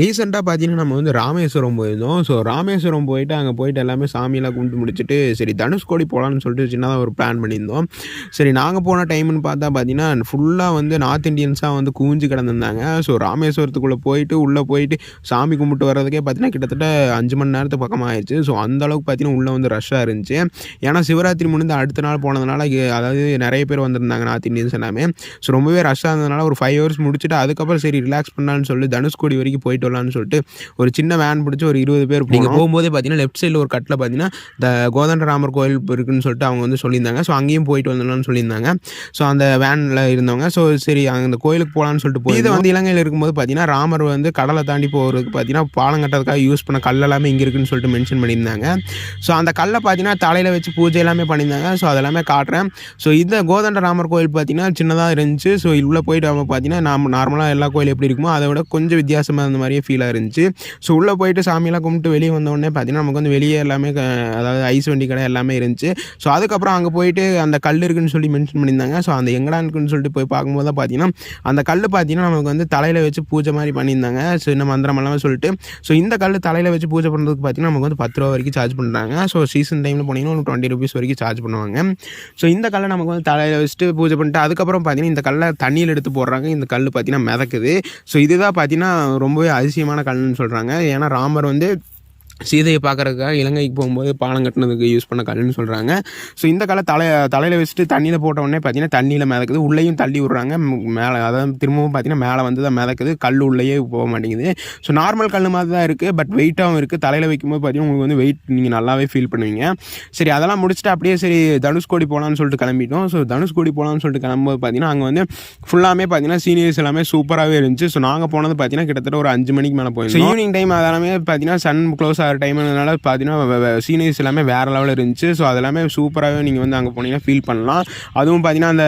ரீசென்ட்டா பார்த்தீங்கன்னா, நம்ம வந்து ராமேஸ்வரம் போயிருந்தோம். ஸோ ராமேஸ்வரம் போயிட்டு, அங்க போயிட்டு எல்லாமே சாமியெல்லாம் கும்பிட்டு முடிச்சுட்டு, சரி தனுஷ்கோடி போலான்னு சொல்லிட்டு சின்னதா ஒரு பிளான் பண்ணியிருந்தோம். சரி நாங்க போன டைம்ன்னு பார்த்தீங்கன்னா, ஃபுல்லா வந்து நார்த் இண்டியன்ஸா வந்து குவிஞ்சு கிடந்திருந்தாங்க. ஸோ ராமேஸ்வரத்துக்குள்ள போயிட்டு, உள்ள போயிட்டு சாமி கும்பிட்டு வர்றதுக்கே பார்த்தீங்கன்னா, கிட்டத்தட்ட 5 மணி நேரத்துக்கு பக்கமா ஆயிருச்சு. ஸோ அந்த அளவுக்கு பார்த்தீங்கன்னா, உள்ள வந்து ரஷ்ஷா இருந்துச்சு. ஏன்னா சிவராத்திரி முடிந்து அடுத்த நாள் போனதுனால, அதாவது நெறைய பேர் வந்திருந்தாங்க நார்த் இண்டியன்ஸ் எல்லாமே. ஸோ ரொம்பவே ரஷ்ஷா இருந்ததுனால ஒரு 5 ஹவர்ஸ் முடிச்சுட்டு, அதுக்கப்புறம் சரி ரிலாக்ஸ் பண்ணலான்னு சொல்லி தனுஷ்கோடி வரைக்கும் போயிட்டு வரலான்னு சொல்லிட்டு ஒரு சின்ன வேன் பிடிச்சு ஒரு 20 பேர் போனோம். நீங்க போகும்போதே பார்த்தீங்கன்னா, லெஃப்ட் சைடுல ஒரு கட்ல பார்த்தீங்கன்னா, கோதண்டராமர் கோயில் இருக்குன்னு சொல்லிட்டு அவங்க வந்து சொல்லியிருந்தாங்க. ஸோ அங்கேயும் போயிட்டு வந்துடலாம்னு சொல்லியிருந்தாங்க. ஸோ அந்த வேன்ல இருந்தவங்க. ஸோ சரி அந்த கோயிலுக்கு போலான்னு சொல்லிட்டு போய் இதை வந்து இலங்கையில இருக்கும்போது பார்த்தீங்கன்னா, ராமர் வந்து கடலை தாண்டி போறதுக்கு பார்த்தீங்கன்னா, பாலம் கட்டுறதுக்காக யூஸ் பண்ண கல் எல்லாமே இங்க இருக்குன்னு சொல்லிட்டு மென்ஷன் பண்ணியிருந்தாங்க. ஸோ அந்த கல்ல பார்த்தீங்கன்னா, தலையில வச்சு பூஜை எல்லாமே பண்ணியிருந்தாங்க. ஸோ அதெல்லாமே காட்டுறேன். ஸோ இந்த கோதண்டராமர் கோயில் பார்த்தீங்கன்னா, சின்னதா இருந்துச்சு. ஸோ உள்ள போயிட்டு அவங்க பார்த்தீங்கன்னா, நார்மலா எல்லா கோயிலும் எப்படி இருக்குமோ அதை விட கொஞ்சம் வித்தியாசமா இருந்த மாதிரியே ஃபீலா இருந்துச்சு. ஸோ உள்ள போயிட்டு சாமியெல்லாம் கும்பிட்டு வெளியே வந்தோடனே பார்த்தீங்கன்னா, நமக்கு வந்து வெளியே எல்லாமே அதாவது ஐஸ் வண்டி கடை எல்லாமே இருந்துச்சு. ஸோ அதுக்கப்புறம் அங்கே போயிட்டு அந்த கல் இருக்குன்னு சொல்லி மென்ஷன் பண்ணியிருந்தாங்க. ஸோ அந்த எங்கடா இருக்குன்னு சொல்லிட்டு போய் பார்க்கும்போது தான் பார்த்தீங்கன்னா, அந்த கல் பார்த்தீங்கன்னா, நமக்கு வந்து தலையில வச்சு பூஜை மாதிரி பண்ணியிருந்தாங்க. ஸோ இந்த மந்திரம் எல்லாம் சொல்லிட்டு ஸோ இந்த கல் தலையில வச்சு பூஜை பண்ணுறதுக்கு பார்த்தீங்கன்னா, நமக்கு வந்து ₹10 வரைக்கும் சார்ஜ் பண்ணுறாங்க. ஸோ சீசன் டைமில் போனீங்கன்னா ஒரு ₹20 வரைக்கும் சார்ஜ் பண்ணுவாங்க. ஸோ இந்த கல்லை நமக்கு வந்து தலையில வச்சுட்டு பூஜை பண்ணிட்டு அதுக்கப்புறம் பார்த்தீங்கன்னா, இந்த கல்லை தண்ணியில் எடுத்து போடுறாங்க. இந்த கல் பார்த்தீங்கன்னா மிதக்குது. ஸோ இதுதான் பார்த்தீங்கன்னா ரொம்பவே அதிசயமான கல்லுன்னு சொல்கிறாங்க. ஏன்னா ராமர் வந்து சீதையை பார்க்கறதுக்காக இலங்கைக்கு போகும்போது பாலம் கட்டினதுக்கு யூஸ் பண்ண கல்லுன்னு சொல்கிறாங்க. ஸோ இந்த கல்லை தலையில் வச்சுட்டு தண்ணியில் போட்ட உடனே பார்த்தீங்கன்னா, தண்ணியில் மிதக்குது. உள்ளேயும் தள்ளி விட்றாங்க. மேலே அதாவது திரும்பவும் பார்த்தீங்கன்னா, மேலே வந்து தான் மிதக்குது. கல் உள்ளேயே போக மாட்டேங்குது. ஸோ நார்மல் கல் மாதிரி தான் இருக்குது. பட் வெயிட்டாகவும் இருக்குது. தலையில் வைக்கும்போது பார்த்தீங்கன்னா, உங்களுக்கு வந்து வெயிட் நீங்கள் நல்லாவே ஃபீல் பண்ணுவீங்க. சரி அதெல்லாம் முடிச்சுட்டு அப்படியே சரி தனுஷ்கோடி போகலான்னு சொல்லிட்டு கிளம்பிட்டோம். ஸோ தனுஷ்கோடி போகலான்னு சொல்லிட்டு கிளம்பும்போது பார்த்தீங்கன்னா, அங்கே வந்து ஃபுல்லாமே பார்த்தீங்கன்னா சீனியர்ஸ் எல்லாமே சூப்பராகவே இருந்துச்சு. ஸோ நாங்கள் போனது பார்த்தீங்கன்னா, கிட்டத்தட்ட ஒரு 5 மணிக்கு மேலே போயிருந்தோம். ஈவினிங் டைம் அதெல்லாமே பார்த்தீங்கன்னா, சன் க்ளோஸ் ஆகிற டைம்னால பார்த்தீங்கன்னா சீனரிஸ் எல்லாமே வேறு லெவலில் இருந்துச்சு. ஸோ அதெல்லாமே சூப்பராகவே நீங்கள் வந்து அங்கே போனீங்கன்னா ஃபீல் பண்ணலாம். அதுவும் பார்த்தீங்கன்னா அந்த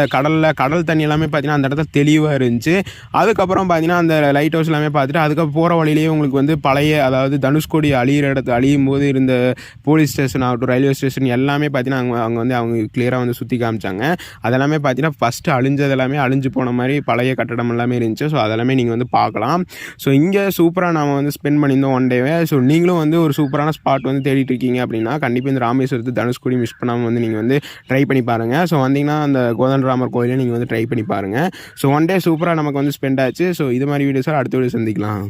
கடல் தண்ணி எல்லாமே பார்த்தீங்கன்னா அந்த இடத்துல தெளிவாக இருந்துச்சு. அதுக்கப்புறம் பார்த்தீங்கன்னா அந்த லைட் ஹவுஸ் எல்லாமே பார்த்துட்டு அதுக்கப்புறம் போகிற வழியிலேயே உங்களுக்கு வந்து பழைய அதாவது தனுஷ்கோடி அழியும் போது இருந்த போலீஸ் ஸ்டேஷன் ஆகட்டும் ரயில்வே ஸ்டேஷன் எல்லாமே பார்த்தீங்கன்னா அங்கே வந்து அவங்க கிளியராக வந்து சுற்றி காமிச்சாங்க. அதெல்லாமே பார்த்தீங்கன்னா ஃபஸ்ட்டு அழிஞ்சது எல்லாமே அழிஞ்சு போன மாதிரி பழைய கட்டடம் எல்லாமே இருந்துச்சு. ஸோ அதெல்லாமே நீங்கள் வந்து பார்க்கலாம். ஸோ இங்கே சூப்பராக நாம் வந்து ஸ்பெண்ட் பண்ணியிருந்தோம் ஒன் டேவே. ஸோ நீங்களும் வந்து ஒரு சூப்பரான ஸ்பாட் வந்து தேடிட்டு இருக்கீங்க அப்படின்னா கண்டிப்பாக இந்த ராமேஸ்வரத்து தனுஷ்கோடி மிஸ் பண்ணாமல் வந்து நீங்கள் வந்து ட்ரை பண்ணி பாருங்கள். ஸோ வந்தீங்கன்னா அந்த கோதண்டராமர் கோயிலை நீங்கள் வந்து ட்ரை பண்ணி பாருங்கள். ஸோ ஒன் டே சூப்பராக நமக்கு வந்து ஸ்பெண்ட் ஆச்சு. ஸோ இது மாதிரி வீடியோஸாக அடுத்த வீடியோ சந்திக்கலாம்.